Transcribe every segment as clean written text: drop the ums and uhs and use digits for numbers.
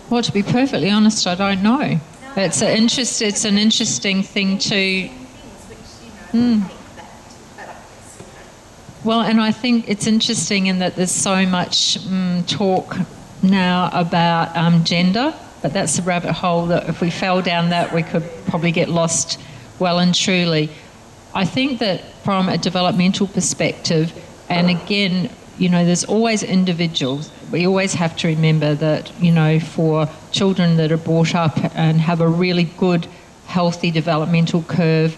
Well, to be perfectly honest, I don't know. It's an interesting thing to. Well, and I think it's interesting in that there's so much talk now about gender, but that's a rabbit hole that if we fell down that, we could probably get lost well and truly. I think that from a developmental perspective, and again, there's always individuals. We always have to remember that, for children that are brought up and have a really good, healthy developmental curve,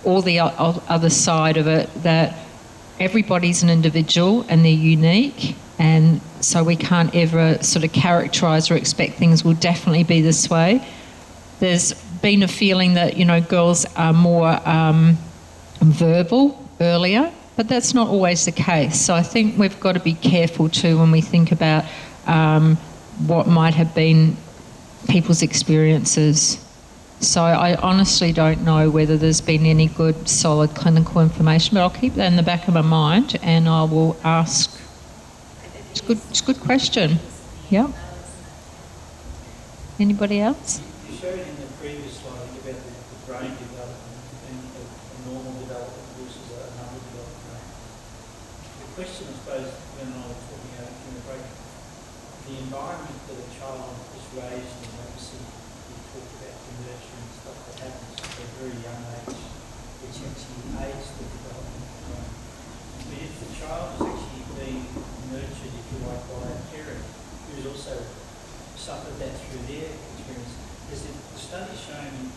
or the other side of it, that everybody's an individual and they're unique, and so we can't ever sort of characterise or expect things will definitely be this way. There's been a feeling that, girls are more verbal earlier, but that's not always the case. So I think we've got to be careful too when we think about what might have been people's experiences. So I honestly don't know whether there's been any good, solid clinical information, but I'll keep that in the back of my mind and I will ask. It's a good question. Yeah. Anybody else? You showed in the previous slide about the brain development and a normal development versus another development. The question, I suppose, when I was talking about in the break, the environment that a child is raised in, obviously, we talked about the nurture and stuff that happens at a very young age, which actually aids the development of the brain. But if the child is actually being nurtured, if you like, by a parent who's also suffered that through their experience, is the study showing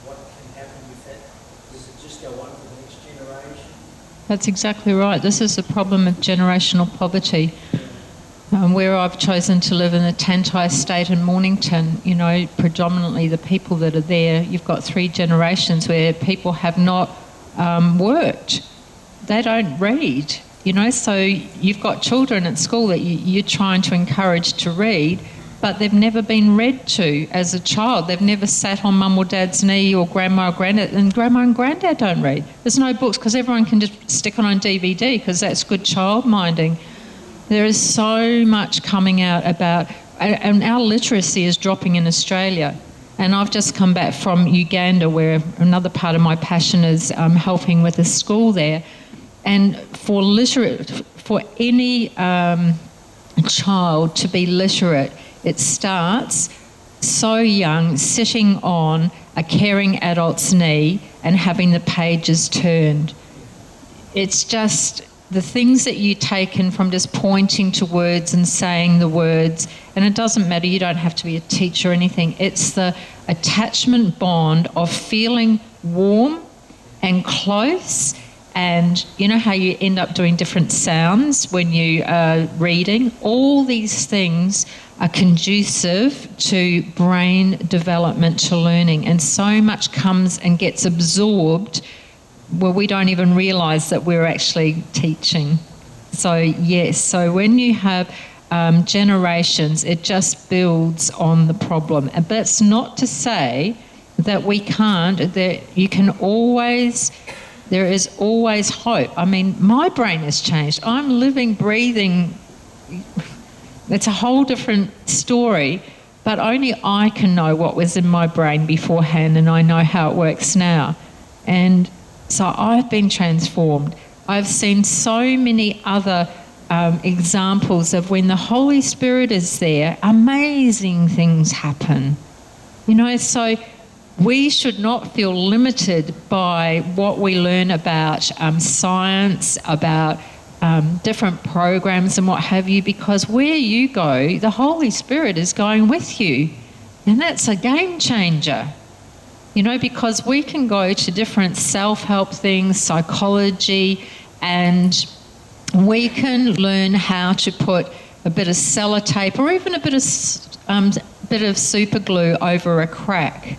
what can happen with that? Does it just go on to the next generation? That's exactly right. This is the problem of generational poverty. Where I've chosen to live in the Tantai Estate in Mornington, predominantly the people that are there, you've got 3 generations where people have not worked. They don't read, so you've got children at school that you're trying to encourage to read, but they've never been read to as a child. They've never sat on mum or dad's knee, or grandma or granddad, and grandma and granddad don't read. There's no books because everyone can just stick on DVD because that's good child minding. There is so much coming out about, and our literacy is dropping in Australia. And I've just come back from Uganda, where another part of my passion is helping with a school there. And for any child to be literate, it starts so young, sitting on a caring adult's knee and having the pages turned. It's just the things that you take in from just pointing to words and saying the words, and it doesn't matter, you don't have to be a teacher or anything. It's the attachment bond of feeling warm and close, and you know how you end up doing different sounds when you are reading? All these things are conducive to brain development, to learning, and so much comes and gets absorbed where we don't even realise that we're actually teaching. So yes, so when you have generations, it just builds on the problem. And that's not to say that we can't, that you can always, there is always hope. I mean, my brain has changed. I'm living, breathing, it's a whole different story, but only I can know what was in my brain beforehand, and I know how it works now. And so I've been transformed. I've seen so many other examples of when the Holy Spirit is there, amazing things happen. So we should not feel limited by what we learn about science, about different programs and what have you, because where you go, the Holy Spirit is going with you. And that's a game changer. Because we can go to different self-help things, psychology, and we can learn how to put a bit of sellotape or even a bit of super glue over a crack.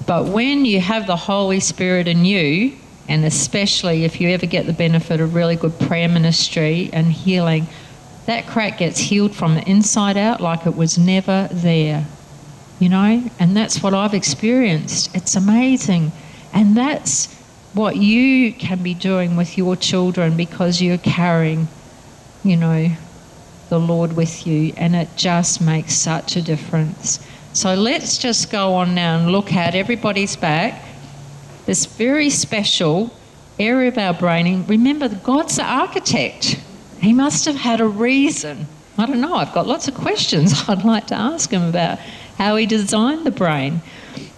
But when you have the Holy Spirit in you, and especially if you ever get the benefit of really good prayer ministry and healing, that crack gets healed from the inside out like it was never there. And that's what I've experienced. It's amazing. And that's what you can be doing with your children, because you're carrying, the Lord with you, and it just makes such a difference. So let's just go on now and look at everybody's back. This very special area of our brain. Remember, God's the architect. He must have had a reason. I don't know, I've got lots of questions I'd like to ask him about how he designed the brain.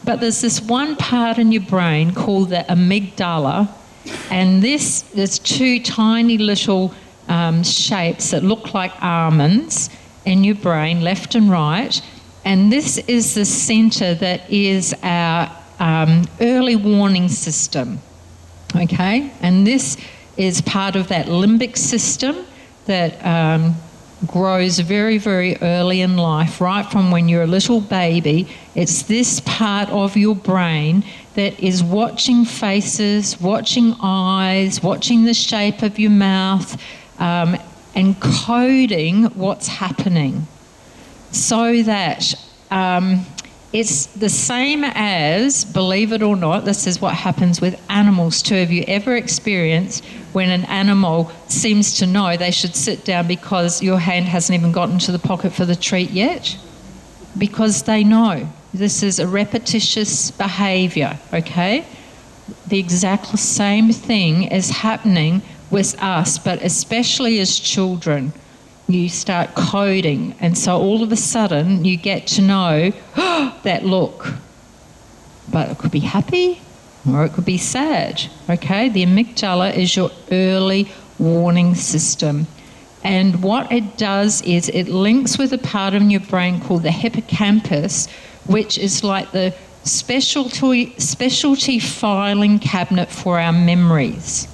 But there's this one part in your brain called the amygdala, and there's two tiny little shapes that look like almonds in your brain, left and right, and this is the centre that is our early warning system, okay? And this is part of that limbic system that grows very, very early in life, right from when you're a little baby. It's this part of your brain that is watching faces, watching eyes, watching the shape of your mouth, and coding what's happening. So that it's the same as, believe it or not, this is what happens with animals too. Have you ever experienced when an animal seems to know they should sit down because your hand hasn't even gotten to the pocket for the treat yet? Because they know this is a repetitious behaviour, okay? The exact same thing is happening with us, but especially as children. You start coding, and so all of a sudden you get to know that look. But it could be happy or it could be sad, okay? The amygdala is your early warning system. And what it does is it links with a part of your brain called the hippocampus, which is like the specialty filing cabinet for our memories.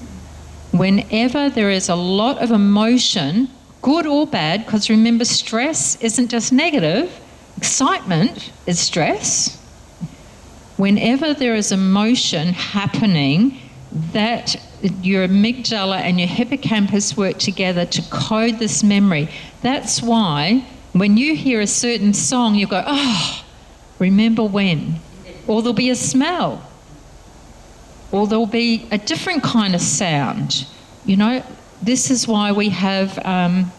Whenever there is a lot of emotion, good or bad, because remember, stress isn't just negative, excitement is stress. Whenever there is emotion happening, that your amygdala and your hippocampus work together to code this memory. That's why when you hear a certain song, you go, oh, remember when? Or there'll be a smell. Or there'll be a different kind of sound. You know, this is why we have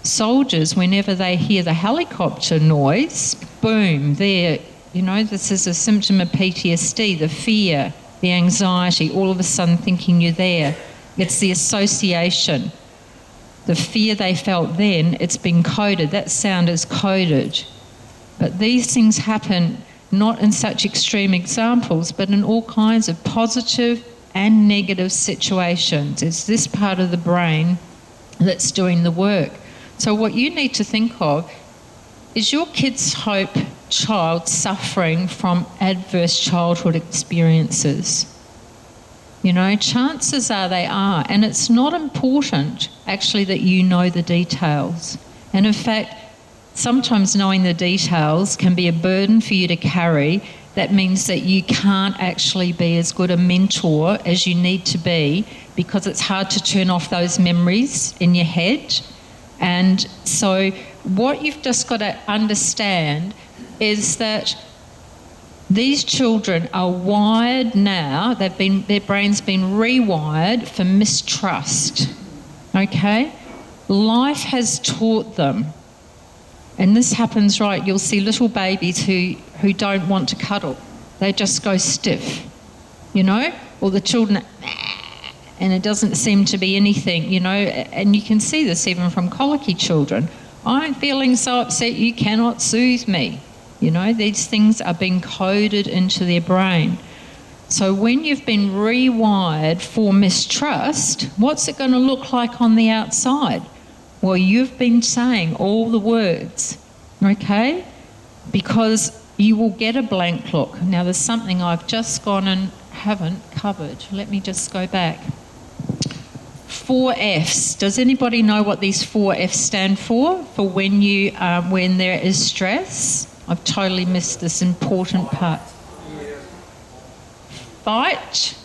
soldiers, whenever they hear the helicopter noise, boom, there, you know, this is a symptom of PTSD, the fear, the anxiety, all of a sudden thinking you're there. It's the association. The fear they felt then, it's been coded. That sound is coded. But these things happen not in such extreme examples, but in all kinds of positive and negative situations. It's this part of the brain that's doing the work. So what you need to think of is your kid's child suffering from adverse childhood experiences. You know, chances are they are. And it's not important, actually, that you know the details. And in fact, sometimes knowing the details can be a burden for you to carry. That means that you can't actually be as good a mentor as you need to be, because it's hard to turn off those memories in your head. And so what you've just got to understand is that these children are wired now, their brain's been rewired for mistrust, okay? Life has taught them. And this happens, right, you'll see little babies who don't want to cuddle. They just go stiff, you know? Or the children, and it doesn't seem to be anything, you know? And you can see this even from colicky children. I'm feeling so upset, you cannot soothe me. You know, these things are being coded into their brain. So when you've been rewired for mistrust, what's it going to look like on the outside? Well, you've been saying all the words, okay? Because you will get a blank look. Now, there's something I've just gone and haven't covered. Let me just go back. 4 Fs. Does anybody know what these 4 Fs stand for? For when there is stress? I've totally missed this important part. Fight.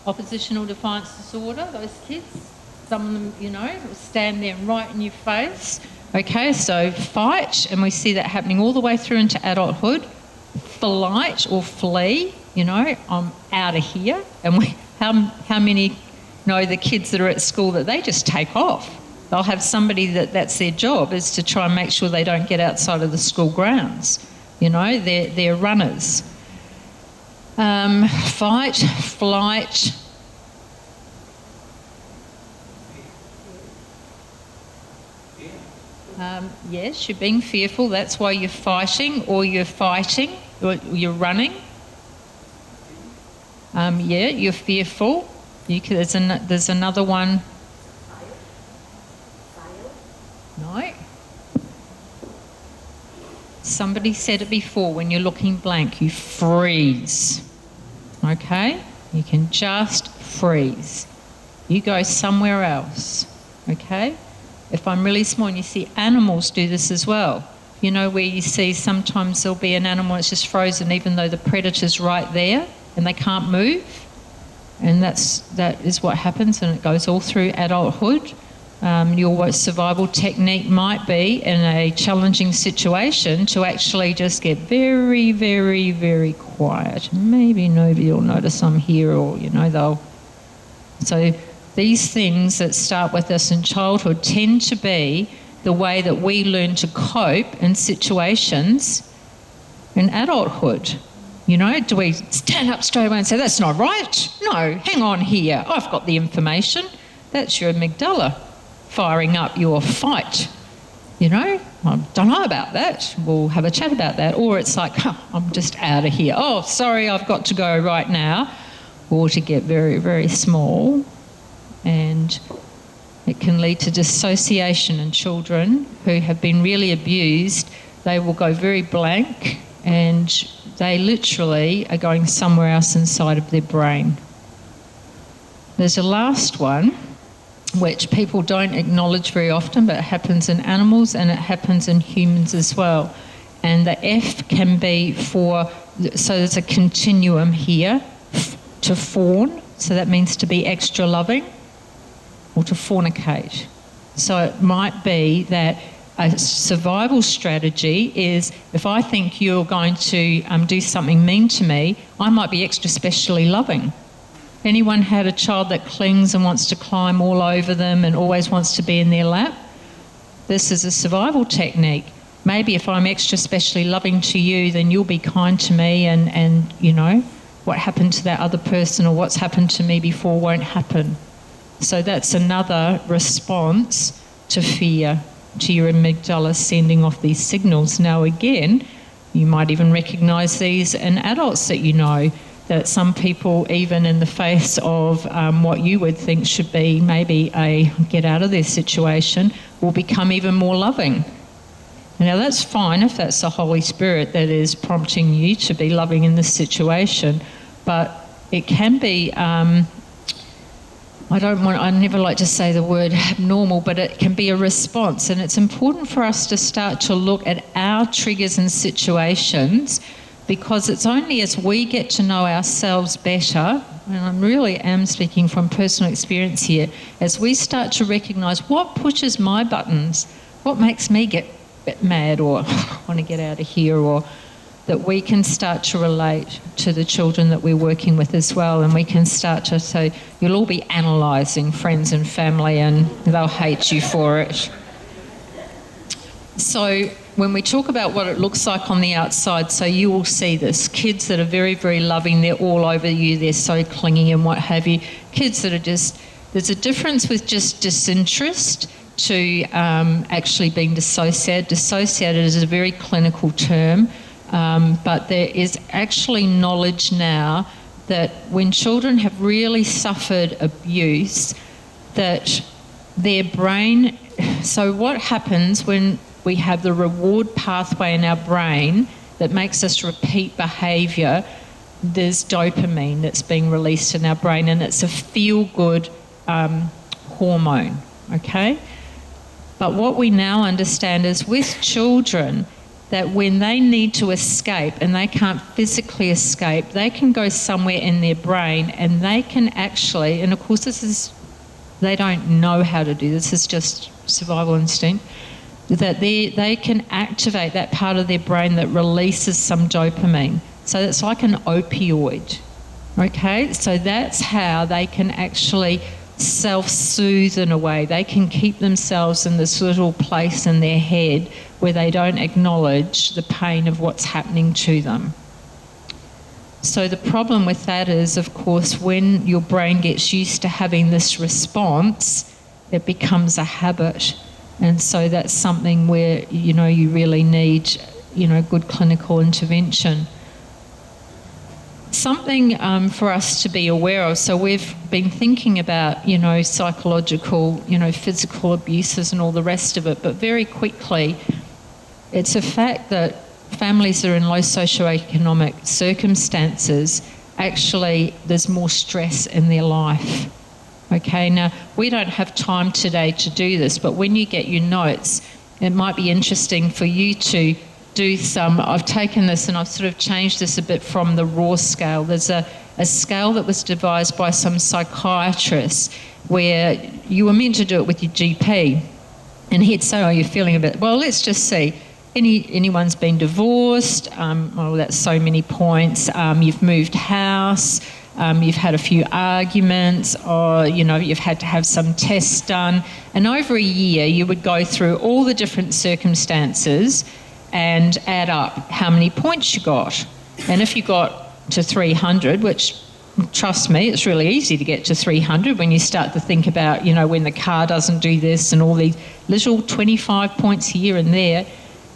Oppositional defiance disorder, those kids. Some of them, you know, will stand there right in your face. Okay, so fight, and we see that happening all the way through into adulthood. Flight or flee, you know, I'm out of here. And how many know the kids that are at school that they just take off? They'll have somebody that's their job, is to try and make sure they don't get outside of the school grounds. You know, they're runners. Fight, flight. Yes, you're being fearful. That's why you're fighting, or you're you're running. Yeah, you're fearful. There's another one. No. Somebody said it before, when you're looking blank, you freeze. Okay? You can just freeze. You go somewhere else. Okay? If I'm really small, and you see animals do this as well. You know, where you see sometimes there'll be an animal that's just frozen even though the predator's right there and they can't move. And that is what happens, and it goes all through adulthood. Your survival technique might be, in a challenging situation, to actually just get very, very, very quiet. Maybe nobody will notice I'm here, or, you know, So these things that start with us in childhood tend to be the way that we learn to cope in situations in adulthood. You know, do we stand up straight away and say, that's not right? No, hang on here, I've got the information. That's your amygdala firing up your fight. You know, I don't know about that. We'll have a chat about that. Or it's like, I'm just out of here. Oh, sorry, I've got to go right now. Or to get very, very small. And it can lead to dissociation in children who have been really abused. They will go very blank, and they literally are going somewhere else inside of their brain. There's a last one, which people don't acknowledge very often, but it happens in animals and it happens in humans as well. And the F can be so there's a continuum here, to fawn, so that means to be extra loving, or to fornicate. So it might be that a survival strategy is, if I think you're going to do something mean to me, I might be extra specially loving. Anyone had a child that clings and wants to climb all over them and always wants to be in their lap? This is a survival technique. Maybe if I'm extra specially loving to you, then you'll be kind to me, and you know, what happened to that other person or what's happened to me before won't happen. So that's another response to fear, to your amygdala sending off these signals. Now again, you might even recognise these in adults that you know, that some people, even in the face of what you would think should be maybe a get out of their situation, will become even more loving. Now that's fine if that's the Holy Spirit that is prompting you to be loving in this situation, but it can be, I never like to say the word abnormal, but it can be a response, and it's important for us to start to look at our triggers and situations, because it's only as we get to know ourselves better, and I really am speaking from personal experience here, as we start to recognise what pushes my buttons, what makes me get a bit mad or want to get out of here, or that we can start to relate to the children that we're working with as well, and we can start to, so you'll all be analysing friends and family and they'll hate you for it. So when we talk about what it looks like on the outside, so you will see this. Kids that are very, very loving, they're all over you, they're so clingy and what have you. Kids that are just, there's a difference with just disinterest to actually being dissociated. Dissociated is a very clinical term, but there is actually knowledge now that when children have really suffered abuse, that their brain, so what happens when we have the reward pathway in our brain that makes us repeat behaviour, there's dopamine that's being released in our brain, and it's a feel-good hormone, okay? But what we now understand is with children, that when they need to escape and they can't physically escape, they can go somewhere in their brain and they can actually, and of course they don't know how to do this, it's just survival instinct, that they can activate that part of their brain that releases some dopamine. So it's like an opioid, okay? So that's how they can actually self-soothe in a way. They can keep themselves in this little place in their head where they don't acknowledge the pain of what's happening to them. So the problem with that is, of course, when your brain gets used to having this response, it becomes a habit. And so that's something where, you really need, good clinical intervention. Something for us to be aware of. So we've been thinking about, psychological, physical abuses and all the rest of it, but very quickly, it's a fact that families that are in low socioeconomic circumstances, actually there's more stress in their life. Okay, now we don't have time today to do this, but when you get your notes, it might be interesting for you to do some. I've taken this and I've sort of changed this a bit from the raw scale. There's a scale that was devised by some psychiatrists where you were meant to do it with your GP, and he'd say, oh, you're feeling a bit, well, let's just see. Anyone's been divorced, that's so many points, you've moved house, you've had a few arguments, or you've had to have some tests done, and over a year you would go through all the different circumstances and add up how many points you got. And if you got to 300, which, trust me, it's really easy to get to 300 when you start to think about, when the car doesn't do this and all these little 25 points here and there,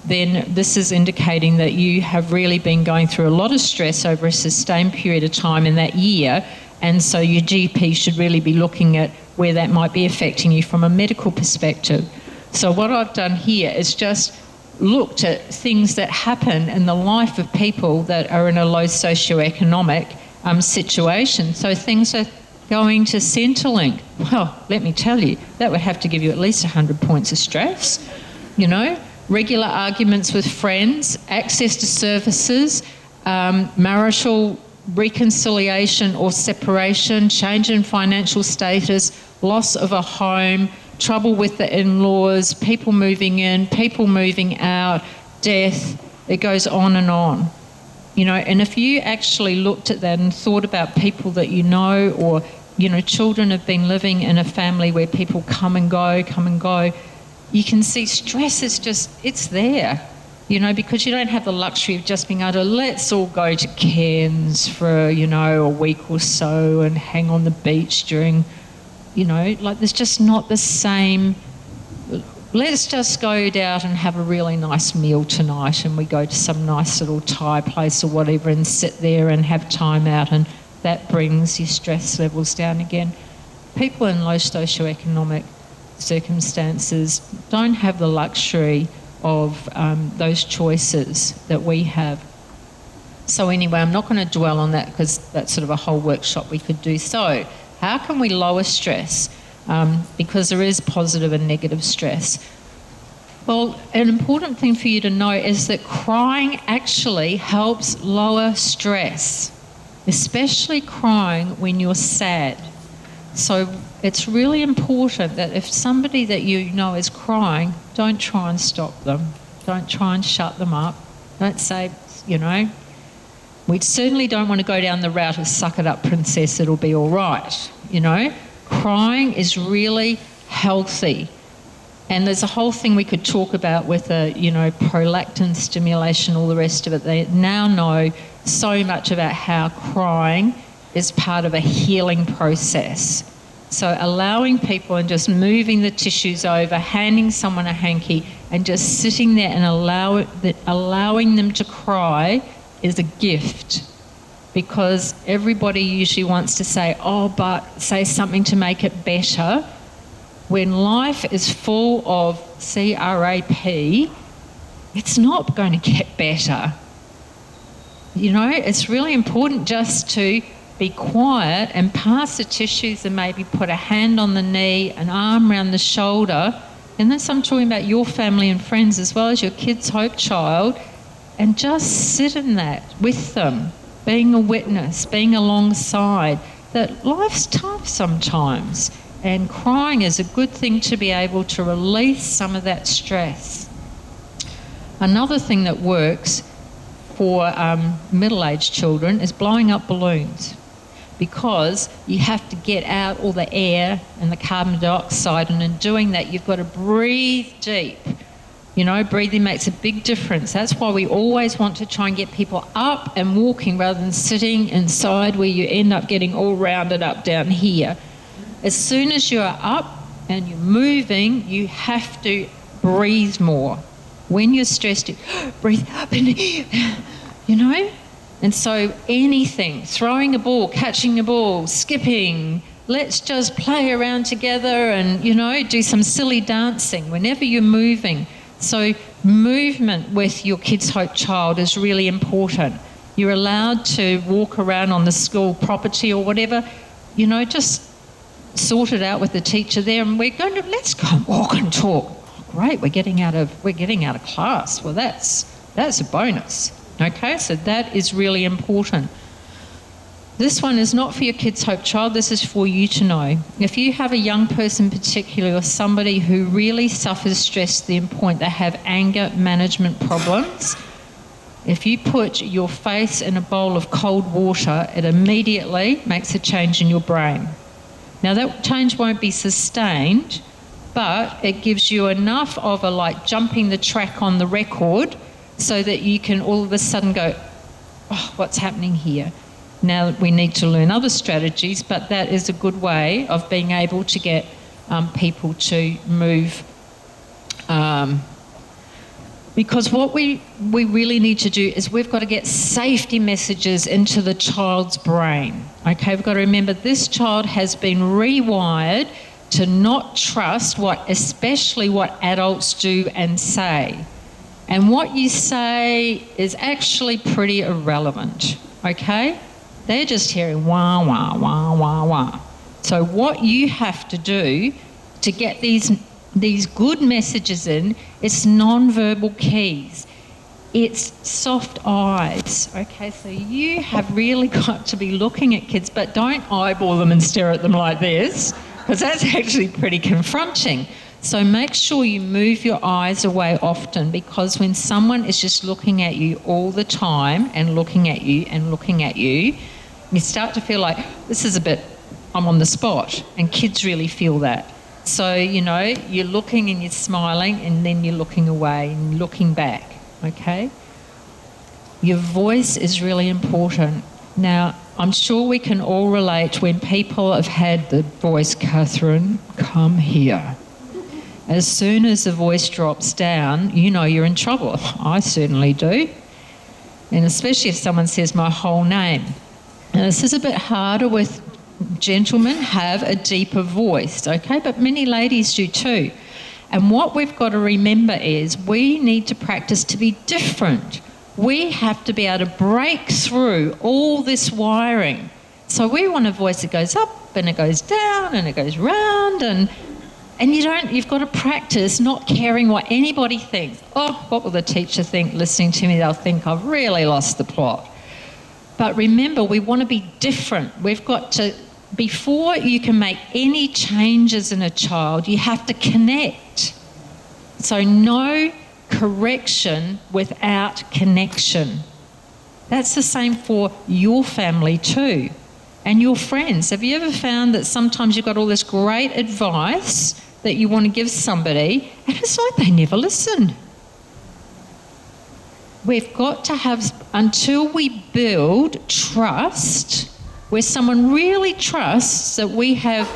then this is indicating that you have really been going through a lot of stress over a sustained period of time in that year, and so your GP should really be looking at where that might be affecting you from a medical perspective. So what I've done here is just looked at things that happen in the life of people that are in a low socioeconomic situation. So things are going to Centrelink. Well, let me tell you, that would have to give you at least 100 points of stress, Regular arguments with friends, access to services, marital reconciliation or separation, change in financial status, loss of a home, trouble with the in-laws, people moving in, people moving out, death. It goes on and on. And if you actually looked at that and thought about people that or, children have been living in a family where people come and go, you can see stress is just, it's there, because you don't have the luxury of just being able to, let's all go to Cairns for, a week or so and hang on the beach during, there's just not the same, let's just go out and have a really nice meal tonight, and we go to some nice little Thai place or whatever and sit there and have time out, and that brings your stress levels down again. People in low socioeconomic circumstances don't have the luxury of those choices that we have. So anyway, I'm not going to dwell on that because that's sort of a whole workshop we could do. So how can we lower stress? Because there is positive and negative stress. Well, an important thing for you to know is that crying actually helps lower stress, especially crying when you're sad. So it's really important that if somebody that is crying, don't try and stop them. Don't try and shut them up. Don't say, we certainly don't want to go down the route of suck it up, princess, it'll be all right. Crying is really healthy. And there's a whole thing we could talk about with prolactin stimulation, all the rest of it. They now know so much about how crying is part of a healing process. So allowing people and just moving the tissues over, handing someone a hanky and just sitting there and allowing them to cry is a gift, because everybody usually wants to say, say something to make it better. When life is full of CRAP, it's not going to get better. It's really important just to be quiet and pass the tissues and maybe put a hand on the knee, an arm around the shoulder. And that's, I'm talking about your family and friends as well as your kid's hope child, and just sit in that with them, being a witness, being alongside, that life's tough sometimes. And crying is a good thing to be able to release some of that stress. Another thing that works for middle-aged children is blowing up balloons. because you have to get out all the air and the carbon dioxide, and in doing that you've got to breathe deep. You know, breathing makes a big difference. That's why we always want to try and get people up and walking rather than sitting inside where you end up getting all rounded up down here. As soon as you're up and you're moving, you have to breathe more. When you're stressed, you breathe up and you know. And so anything, throwing a ball, catching a ball, skipping, let's just play around together and, you know, do some silly dancing whenever you're moving. So movement with your Kids Hope child is really important. You're allowed to walk around on the school property or whatever, you know, just sort it out with the teacher there, and let's go and walk and talk. Oh, great, we're getting out of class. Well, that's a bonus. Okay, so that is really important. This one is not for your Kids Hope child, this is for you to know. If you have a young person particularly, or somebody who really suffers stress to the point they have anger management problems, if you put your face in a bowl of cold water, it immediately makes a change in your brain. Now that change won't be sustained, but it gives you enough of a like jumping the track on the record so that you can all of a sudden go, oh, what's happening here? Now we need to learn other strategies, but that is a good way of being able to get people to move. Because what we really need to do is we've got to get safety messages into the child's brain. Okay, we've got to remember this child has been rewired to not trust especially what adults do and say. And what you say is actually pretty irrelevant, okay? They're just hearing wah, wah, wah, wah, wah. So what you have to do to get these good messages in, it's non-verbal keys. It's soft eyes, okay? So you have really got to be looking at kids, but don't eyeball them and stare at them like this, because that's actually pretty confronting. So make sure you move your eyes away often, because when someone is just looking at you all the time and looking at you and looking at you, you start to feel like, this is a bit, I'm on the spot, and kids really feel that. So, you know, you're looking and you're smiling and then you're looking away and looking back, okay? Your voice is really important. Now, I'm sure we can all relate when people have had the voice, Catherine, come here. As soon as the voice drops down, you know you're in trouble. I certainly do. And especially if someone says my whole name. Now, this is a bit harder with gentlemen, have a deeper voice, okay? But many ladies do too. And what we've got to remember is we need to practice to be different. We have to be able to break through all this wiring. So we want a voice that goes up and it goes down and it goes round, and you've got to practice not caring what anybody thinks. Oh, what will the teacher think listening to me? They'll think I've really lost the plot. But remember, we want to be different. We've got to, before you can make any changes in a child, you have to connect. So no correction without connection. That's the same for your family too, and your friends. Have you ever found that sometimes you've got all this great advice that you want to give somebody, and it's like they never listen? We've got to have, until we build trust, where someone really trusts that we have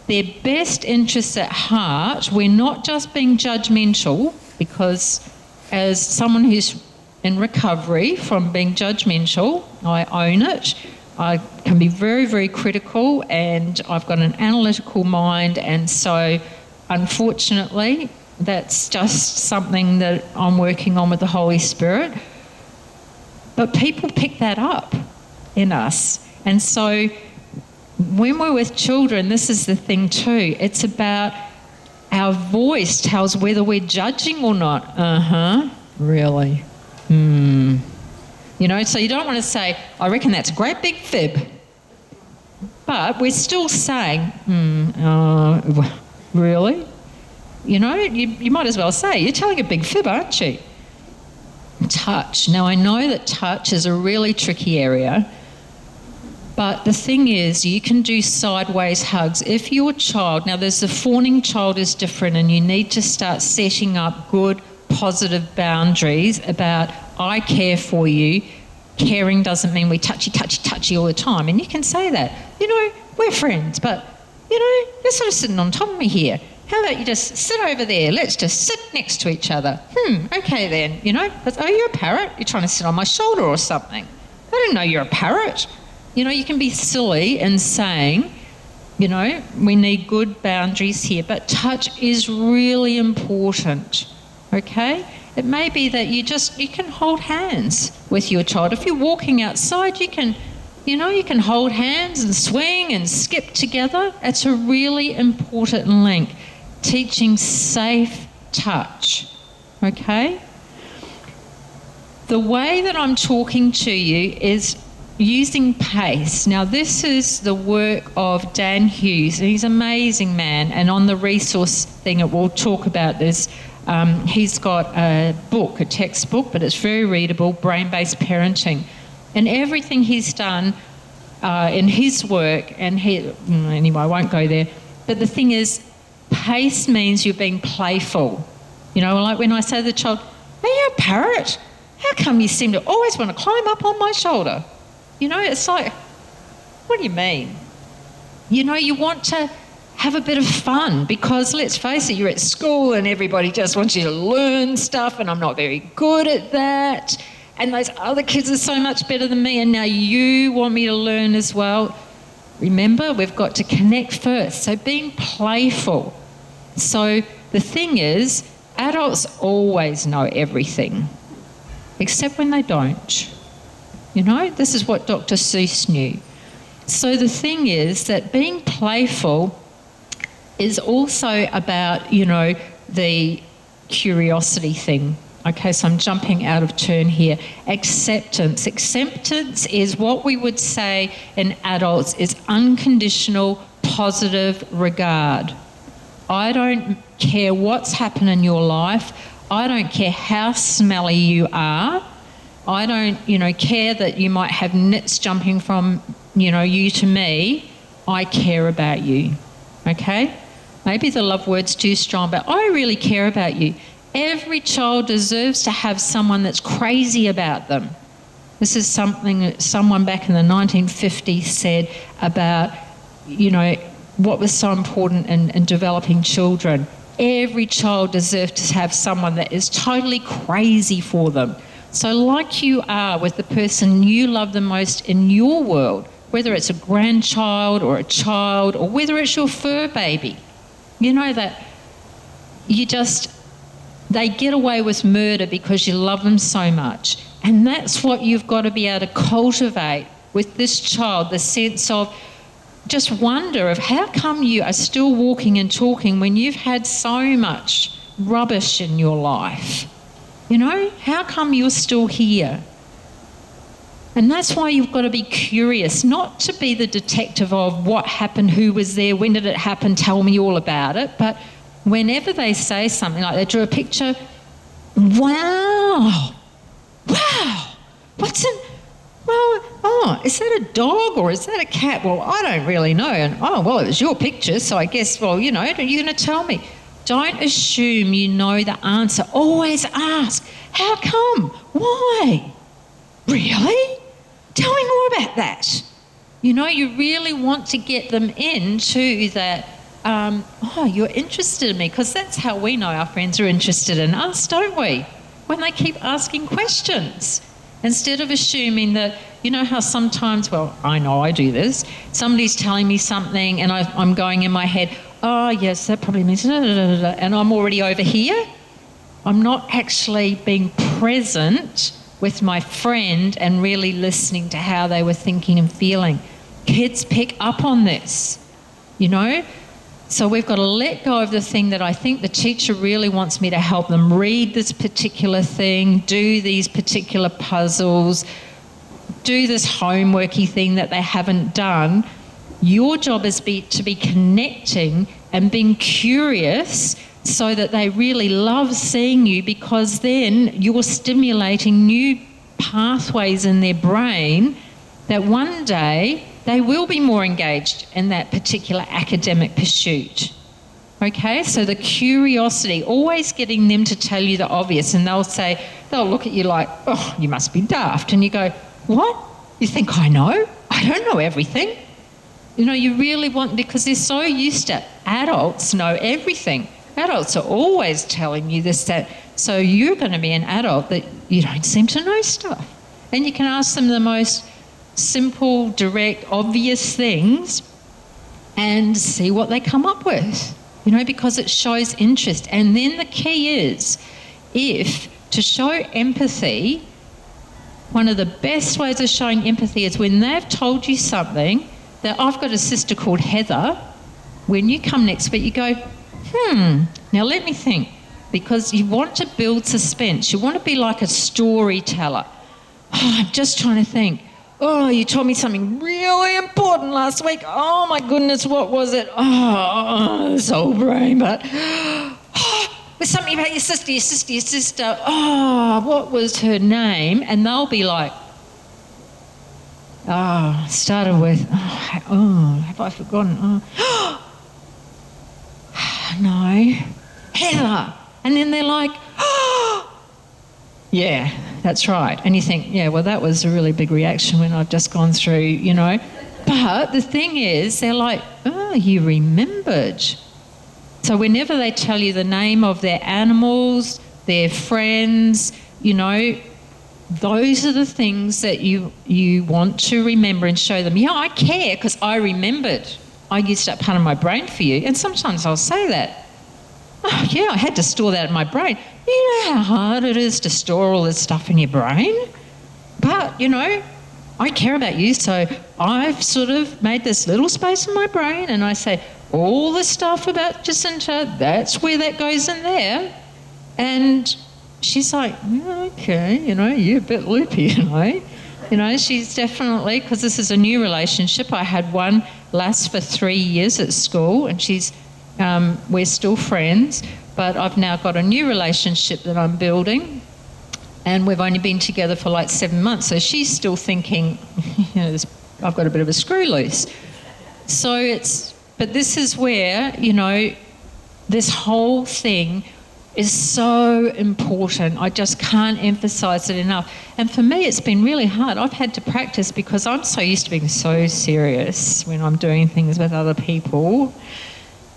their best interests at heart, we're not just being judgmental, because as someone who's in recovery from being judgmental, I own it. I can be very, very critical, and I've got an analytical mind, and so unfortunately that's just something that I'm working on with the Holy Spirit. But people pick that up in us. And so when we're with children, this is the thing too. It's about our voice tells whether we're judging or not. Really? You know, so you don't want to say, I reckon that's a great big fib. But we're still saying, really? You know, you might as well say, you're telling a big fib, aren't you? Touch. Now, I know that touch is a really tricky area, But the thing is, you can do sideways hugs. If your child, now there's the fawning child is different, and you need to start setting up good, positive boundaries about, I care for you. Caring doesn't mean we touchy all the time. And you can say that, we're friends, but, you're sort of sitting on top of me here. How about you just sit over there? Let's just sit next to each other. Okay then, but, oh, you're a parrot? You're trying to sit on my shoulder or something. I didn't know you're a parrot. You can be silly in saying, we need good boundaries here, but touch is really important, okay? It may be that you can hold hands with your child. If you're walking outside, you can hold hands and swing and skip together. It's a really important link. Teaching safe touch, okay? The way that I'm talking to you is using pace. Now, this is the work of Dan Hughes. He's an amazing man, and on the resource thing, it will talk about this. He's got a book, a textbook, but it's very readable, Brain-Based Parenting. And everything he's done in his work, anyway, I won't go there, but the thing is, pace means you're being playful. Like when I say to the child, are you a parrot? How come you seem to always want to climb up on my shoulder? It's like, what do you mean? You want to have a bit of fun because, let's face it, you're at school and everybody just wants you to learn stuff, and I'm not very good at that. And those other kids are so much better than me, and now you want me to learn as well. Remember, we've got to connect first. So being playful. So the thing is, adults always know everything, except when they don't. This is what Dr. Seuss knew. So the thing is that being playful is also about, the curiosity thing. Okay, so I'm jumping out of turn here. Acceptance. Acceptance is what we would say in adults is unconditional, positive regard. I don't care what's happened in your life. I don't care how smelly you are. I don't, care that you might have nits jumping from, you to me. I care about you, okay? Maybe the love word's too strong, but I really care about you. Every child deserves to have someone that's crazy about them. This is something that someone back in the 1950s said about, what was so important in developing children. Every child deserves to have someone that is totally crazy for them. So like you are with the person you love the most in your world, whether it's a grandchild or a child or whether it's your fur baby, that they get away with murder because you love them so much. And that's what you've got to be able to cultivate with this child, the sense of just wonder of how come you are still walking and talking when you've had so much rubbish in your life. How come you're still here? And that's why you've got to be curious, not to be the detective of what happened, who was there, when did it happen, tell me all about it. But whenever they say something like they drew a picture, wow, what's in, well, is that a dog or is that a cat? Well, I don't really know. And, it was your picture, so I guess, you're going to tell me. Don't assume you know the answer. Always ask, how come? Why? Really? Tell me more about that. You really want to get them into that, you're interested in me, because that's how we know our friends are interested in us, don't we? When they keep asking questions. Instead of assuming that, how sometimes, I know I do this, somebody's telling me something and I'm going in my head, oh yes, that probably means da, da, da, da, and I'm already over here. I'm not actually being present with my friend and really listening to how they were thinking and feeling. Kids pick up on this, So we've got to let go of the thing that I think the teacher really wants me to help them read this particular thing, do these particular puzzles, do this homeworky thing that they haven't done. Your job is to be connecting and being curious so that they really love seeing you, because then you're stimulating new pathways in their brain that one day they will be more engaged in that particular academic pursuit. Okay, so the curiosity, always getting them to tell you the obvious, and they'll look at you like, oh, you must be daft. And you go, what? You think I know? I don't know everything. You know, you really want, because they're so used to adults know everything. Adults are always telling you this, that, so you're going to be an adult that you don't seem to know stuff. And you can ask them the most simple, direct, obvious things and see what they come up with. You know, because it shows interest. And then the key is, to show empathy, one of the best ways of showing empathy is when they've told you something, that I've got a sister called Heather, when you come next week, you go, now let me think, because you want to build suspense. You want to be like a storyteller. Oh, I'm just trying to think. Oh, you told me something really important last week. Oh, my goodness, what was it? Oh, this old brain, but... there's something about your sister. Oh, what was her name? And they'll be like, started with, have I forgotten? No, Heather. And then they're like, yeah, that's right. And you think, yeah, well, that was a really big reaction when I've just gone through, you know. But the thing is, they're like, oh, you remembered. So whenever they tell you the name of their animals, their friends, you know, those are the things that you want to remember and show them. Yeah, I care because I remembered. I used that part of my brain for you. And sometimes I'll say that. Oh, yeah, I had to store that in my brain. You know how hard it is to store all this stuff in your brain? But, you know, I care about you, so I've sort of made this little space in my brain and I say, all the stuff about Jacinta, that's where that goes in there. And she's like, yeah, okay, you know, you're a bit loopy, you know. You know, she's definitely, because this is a new relationship. I had one last for 3 years at school and we're still friends, but I've now got a new relationship that I'm building and we've only been together for like 7 months. So she's still thinking, you know, I've got a bit of a screw loose. So but this is where, you know, this whole thing is so important. I just can't emphasise it enough. And for me, it's been really hard. I've had to practice because I'm so used to being so serious when I'm doing things with other people.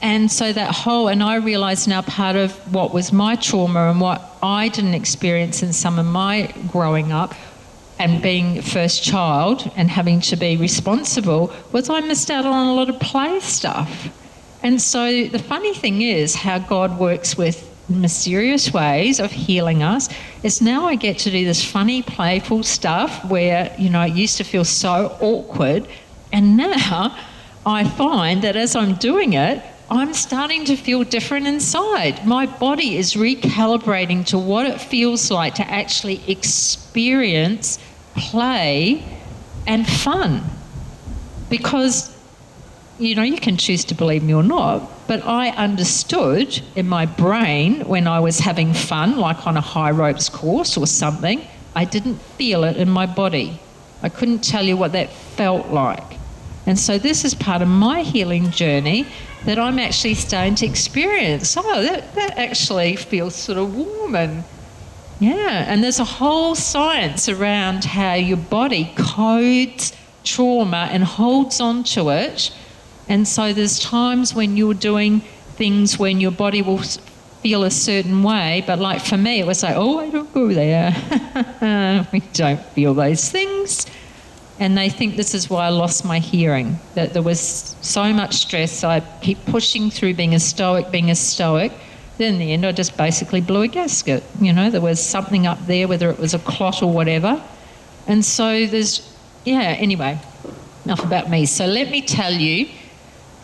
And so and I realise now part of what was my trauma and what I didn't experience in some of my growing up and being first child and having to be responsible was I missed out on a lot of play stuff. And so the funny thing is how God works with mysterious ways of healing us is now I get to do this funny, playful stuff where, you know, it used to feel so awkward. And now I find that as I'm doing it, I'm starting to feel different inside. My body is recalibrating to what it feels like to actually experience play and fun. Because, you know, you can choose to believe me or not, but I understood in my brain when I was having fun, like on a high ropes course or something, I didn't feel it in my body. I couldn't tell you what that felt like. And so this is part of my healing journey that I'm actually starting to experience. Oh, that actually feels sort of warm and yeah. And there's a whole science around how your body codes trauma and holds on to it. And so there's times when you're doing things when your body will feel a certain way, but like for me, it was like, oh, I don't go there. We don't feel those things. And they think this is why I lost my hearing, that there was so much stress. I keep pushing through being a stoic. Then in the end, I just basically blew a gasket. You know, there was something up there, whether it was a clot or whatever. And so anyway, enough about me. So let me tell you,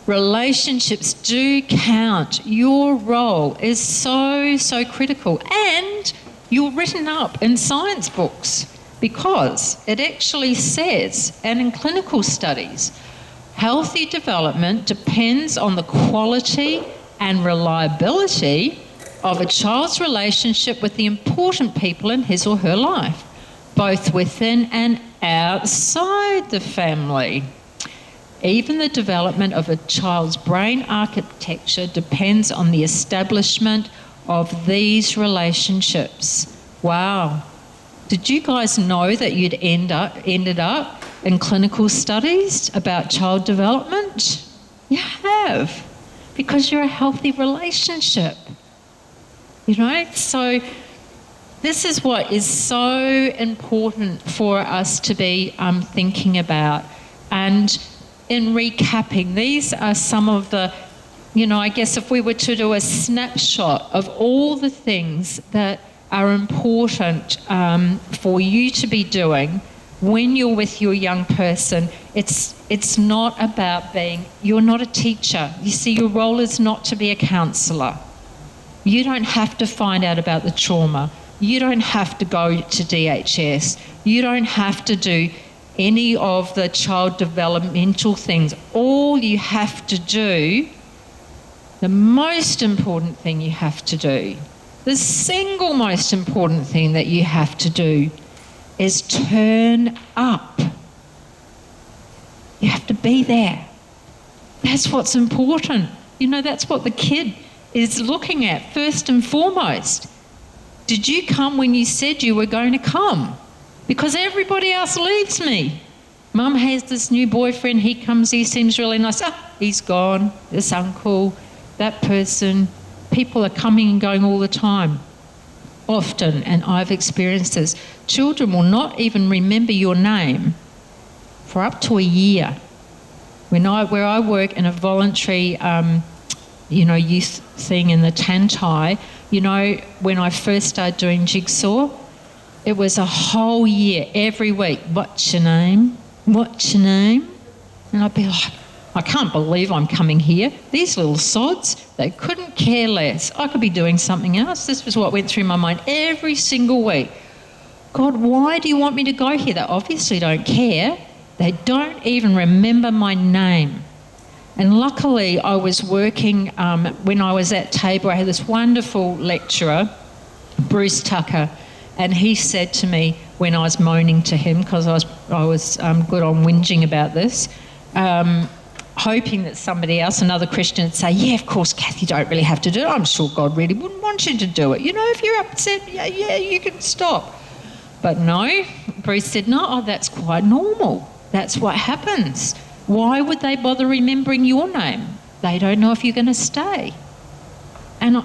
relationships do count. Your role is so, so critical. And you're written up in science books because it actually says, and in clinical studies, healthy development depends on the quality and reliability of a child's relationship with the important people in his or her life, both within and outside the family. Even the development of a child's brain architecture depends on the establishment of these relationships. Wow. Did you guys know that you'd ended up in clinical studies about child development? You have, because you're a healthy relationship. You know, so this is what is so important for us to be thinking about. And in recapping, these are some of the, I guess if we were to do a snapshot of all the things that are important for you to be doing when you're with your young person. It's not about you're not a teacher. You see, your role is not to be a counsellor. You don't have to find out about the trauma. You don't have to go to DHS. You don't have to do any of the child developmental things. All you have to do, the most important thing you have to do, the single most important thing that you have to do is turn up. You have to be there. That's what's important. That's what the kid is looking at first and foremost. Did you come when you said you were going to come? Because everybody else leaves me. Mum has this new boyfriend, he comes, he seems really nice. He's gone, this uncle, that person. People are coming and going all the time. Often, and I've experienced this, children will not even remember your name for up to a year. Where I work in a voluntary, youth thing in the Tantai, when I first started doing jigsaw, it was a whole year, every week. What's your name? What's your name? And I'd be like, I can't believe I'm coming here. These little sods, they couldn't care less. I could be doing something else. This was what went through my mind every single week. God, why do you want me to go here? They obviously don't care. They don't even remember my name. And luckily, I was working, when I was at Tabor, I had this wonderful lecturer, Bruce Tucker, and he said to me when I was moaning to him, because I was good on whinging about this, hoping that somebody else, another Christian, would say, yeah, of course, Cathy, you don't really have to do it. I'm sure God really wouldn't want you to do it. If you're upset, yeah, you can stop. But no, Bruce said, no, that's quite normal. That's what happens. Why would they bother remembering your name? They don't know if you're going to stay. And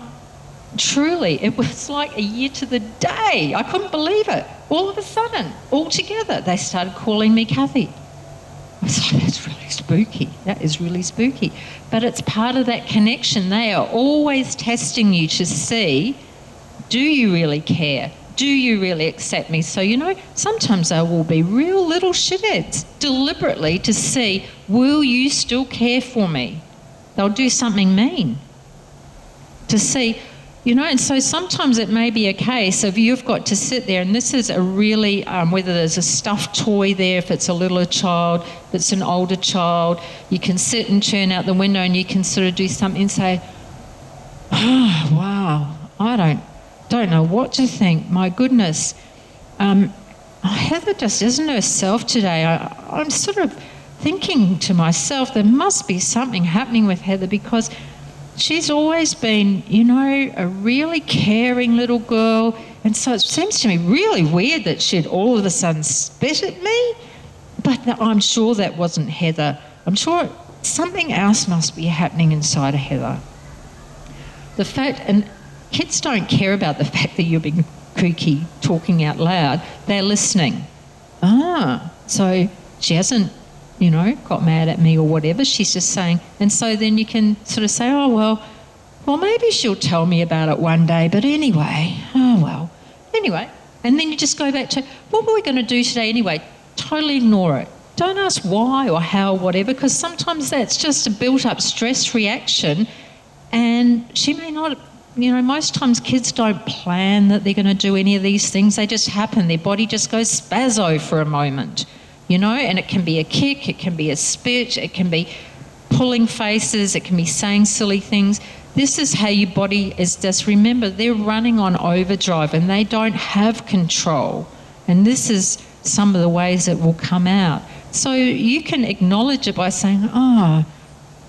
truly, it was like a year to the day. I couldn't believe it. All of a sudden, all together, they started calling me Cathy. I was like, that's really spooky. That is really spooky. But it's part of that connection. They are always testing you to see, do you really care? Do you really accept me? So, sometimes they will be real little shitheads deliberately to see, will you still care for me? They'll do something mean to see, and so sometimes it may be a case of you've got to sit there, and this is a really, whether there's a stuffed toy there, if it's a littler child, if it's an older child, you can sit and turn out the window and you can sort of do something and say, oh, wow, I don't know what to think. My goodness. Heather just isn't herself today. I'm sort of thinking to myself, there must be something happening with Heather, because she's always been, a really caring little girl. And so it seems to me really weird that she'd all of a sudden spit at me. But I'm sure that wasn't Heather. I'm sure something else must be happening inside of Heather. The fact, and kids don't care about the fact that you're being kooky, talking out loud. They're listening. So she hasn't, got mad at me or whatever. She's just saying. And so then you can sort of say, oh, well, maybe she'll tell me about it one day. But anyway, Anyway, and then you just go back to, what were we going to do today anyway? Totally ignore it. Don't ask why or how or whatever, because sometimes that's just a built-up stress reaction, and she may not. Most times kids don't plan that they're going to do any of these things. They just happen. Their body just goes spazzo for a moment, and it can be a kick, it can be a spit, it can be pulling faces, it can be saying silly things. This is how your body is just, remember, they're running on overdrive and they don't have control. And this is some of the ways it will come out. So you can acknowledge it by saying, oh,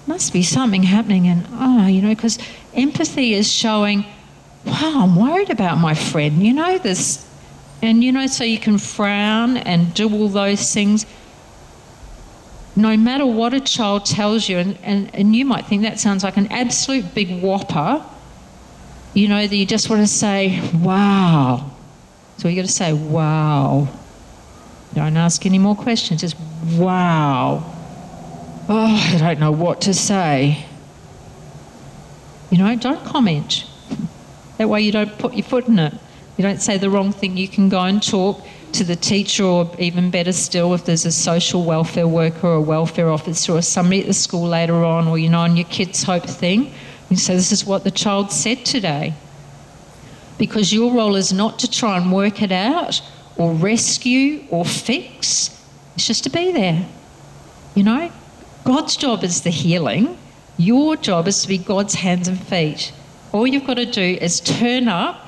must be something happening, and because empathy is showing, wow, I'm worried about my friend, this, and so you can frown and do all those things. No matter what a child tells you, and you might think that sounds like an absolute big whopper, that you just want to say, wow. So you got to say, wow. Don't ask any more questions, just wow. Oh, I don't know what to say. Don't comment. That way you don't put your foot in it. You don't say the wrong thing. You can go and talk to the teacher, or even better still, if there's a social welfare worker or a welfare officer or somebody at the school later on, or, on your Kids Hope thing, you say, this is what the child said today. Because your role is not to try and work it out or rescue or fix. It's just to be there. God's job is the healing. Your job is to be God's hands and feet. All you've got to do is turn up,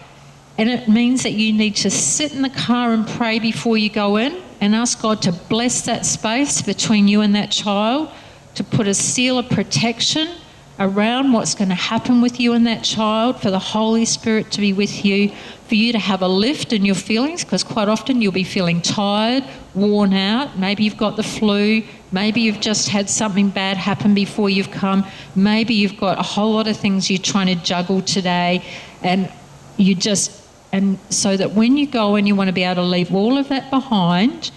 and it means that you need to sit in the car and pray before you go in and ask God to bless that space between you and that child, to put a seal of protection around what's going to happen with you and that child, for the Holy Spirit to be with you, for you to have a lift in your feelings, because quite often you'll be feeling tired, worn out. Maybe you've got the flu. Maybe you've just had something bad happen before you've come. Maybe you've got a whole lot of things you're trying to juggle today, and so that when you go and you want to be able to leave all of that behind,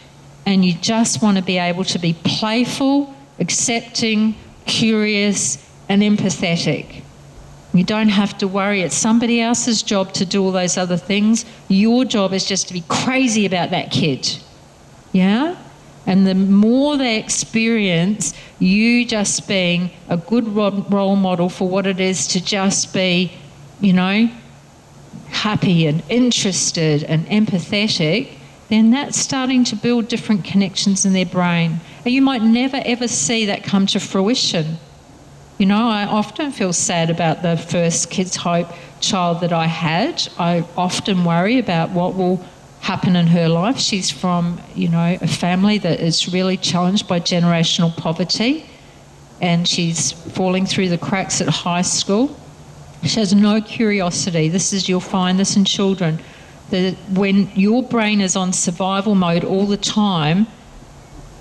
and you just want to be able to be playful, accepting, curious, and empathetic. You don't have to worry. It's somebody else's job to do all those other things. Your job is just to be crazy about that kid. Yeah? And the more they experience you just being a good role model for what it is to just be, happy and interested and empathetic, then that's starting to build different connections in their brain. And you might never ever see that come to fruition. I often feel sad about the first Kids Hope child that I had. I often worry about what will happen in her life. She's from, a family that is really challenged by generational poverty, and she's falling through the cracks at high school. She has no curiosity. You'll find this in children, that when your brain is on survival mode all the time,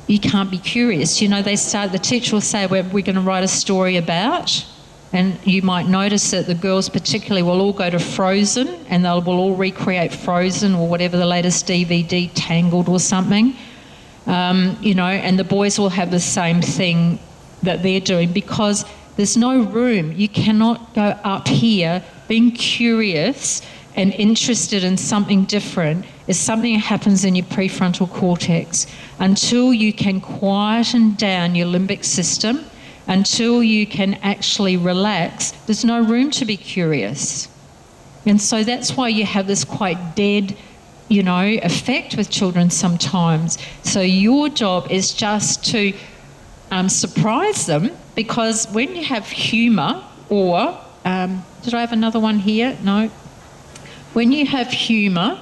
you can't be curious. The teacher will say, we're going to write a story about, and you might notice that the girls particularly will all go to Frozen, and will all recreate Frozen or whatever the latest DVD, Tangled or something, and the boys will have the same thing that they're doing, because there's no room. You cannot go up here being curious and interested in something different. Is something that happens in your prefrontal cortex. Until you can quieten down your limbic system, until you can actually relax, there's no room to be curious. And so that's why you have this quite dead, effect with children sometimes. So your job is just to surprise them, because when you have humour, or, did I have another one here? No. When you have humour,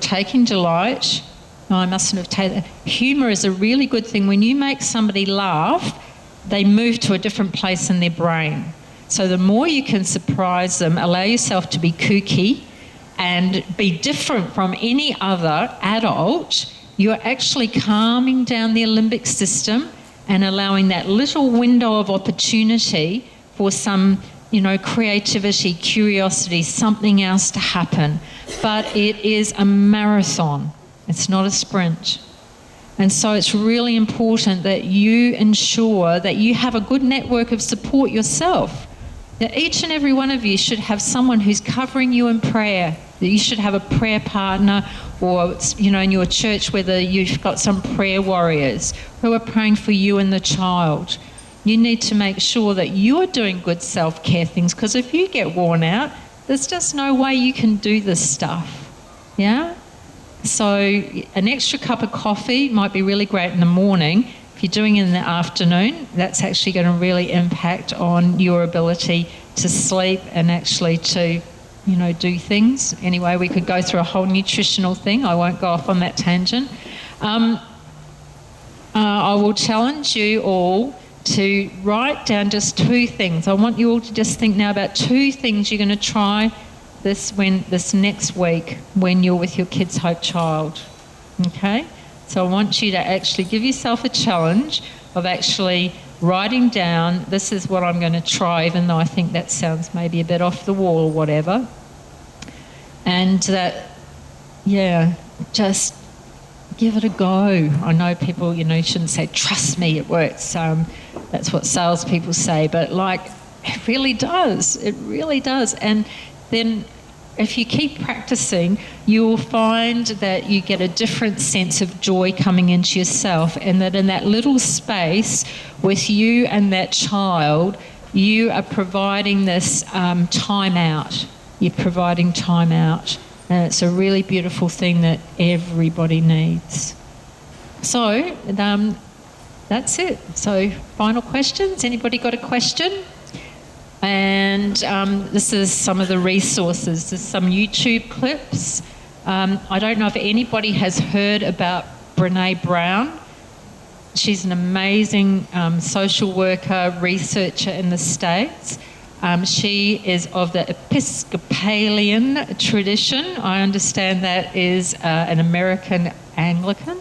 taking delight. No, I mustn't have taken that. Humour is a really good thing. When you make somebody laugh, they move to a different place in their brain. So the more you can surprise them, allow yourself to be kooky and be different from any other adult, you're actually calming down their limbic system and allowing that little window of opportunity for some creativity, curiosity, something else to happen. But it is a marathon. It's not a sprint. And so it's really important that you ensure that you have a good network of support yourself. That each and every one of you should have someone who's covering you in prayer. That you should have a prayer partner, or, in your church, whether you've got some prayer warriors who are praying for you and the child. You need to make sure that you're doing good self-care things, because if you get worn out, there's just no way you can do this stuff. Yeah? So an extra cup of coffee might be really great in the morning. If you're doing it in the afternoon, that's actually going to really impact on your ability to sleep and actually to, do things. Anyway, we could go through a whole nutritional thing. I won't go off on that tangent. I will challenge you all to write down just 2 things. I want you all to just think now about 2 things you're going to try this next week when you're with your Kids Hope child. Okay? So I want you to actually give yourself a challenge of actually writing down, this is what I'm going to try, even though I think that sounds maybe a bit off the wall or whatever. And just give it a go. I know people, you shouldn't say, trust me, it works. That's what salespeople say, but it really does. It really does. And then if you keep practicing, you'll find that you get a different sense of joy coming into yourself, and that in that little space with you and that child, you are providing this time out. You're providing time out. And it's a really beautiful thing that everybody needs. So that's it. So final questions? Anybody got a question? And this is some of the resources. There's some YouTube clips. I don't know if anybody has heard about Brene Brown. She's an amazing social worker, researcher in the States. She is of the Episcopalian tradition. I understand that is an American Anglican.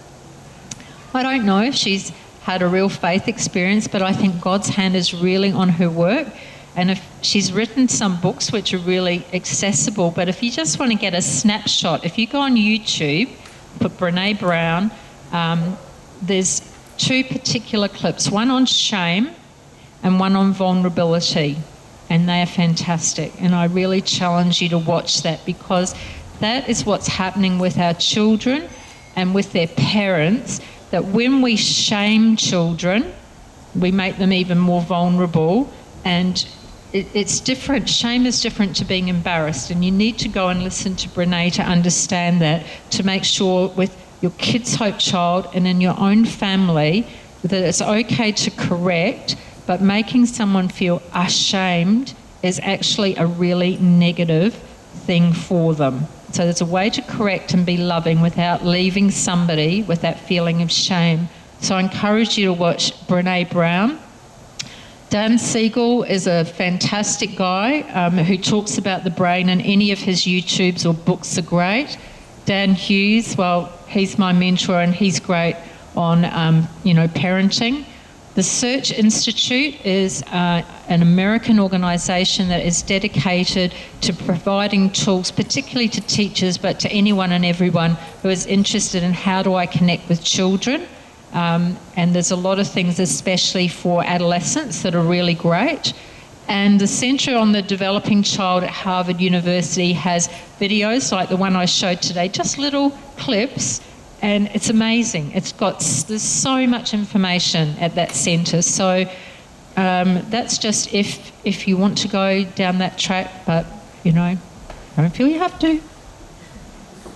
I don't know if she's had a real faith experience, but I think God's hand is really on her work. And if she's written some books which are really accessible, but if you just want to get a snapshot, if you go on YouTube, put Brene Brown, there's 2 particular clips, one on shame and one on vulnerability, and they are fantastic. And I really challenge you to watch that, because that is what's happening with our children and with their parents, that when we shame children, we make them even more vulnerable. And it's different. Shame is different to being embarrassed, and you need to go and listen to Brene to understand that, to make sure with your Kids Hope child and in your own family that it's okay to correct, but making someone feel ashamed is actually a really negative thing for them. So there's a way to correct and be loving without leaving somebody with that feeling of shame. So I encourage you to watch Brene Brown. Dan Siegel is a fantastic guy who talks about the brain, and any of his YouTubes or books are great. Dan Hughes, well, he's my mentor and he's great on, parenting. The Search Institute is an American organisation that is dedicated to providing tools, particularly to teachers, but to anyone and everyone who is interested in how do I connect with children. And there's a lot of things, especially for adolescents, that are really great. And the Centre on the Developing Child at Harvard University has videos like the one I showed today, just little clips, and it's amazing. There's so much information at that centre. So that's just if you want to go down that track, but, don't feel you have to.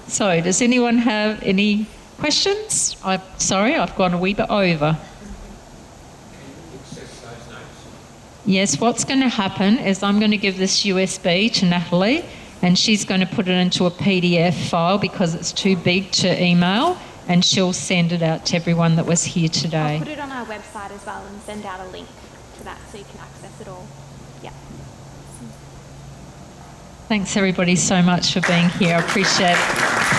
So does anyone have any questions? Sorry, I've gone a wee bit over. Yes, what's going to happen is I'm going to give this USB to Natalie, and she's going to put it into a PDF file because it's too big to email, and she'll send it out to everyone that was here today. I'll put it on our website as well and send out a link to that so you can access it all. Yeah. Thanks everybody so much for being here. I appreciate it.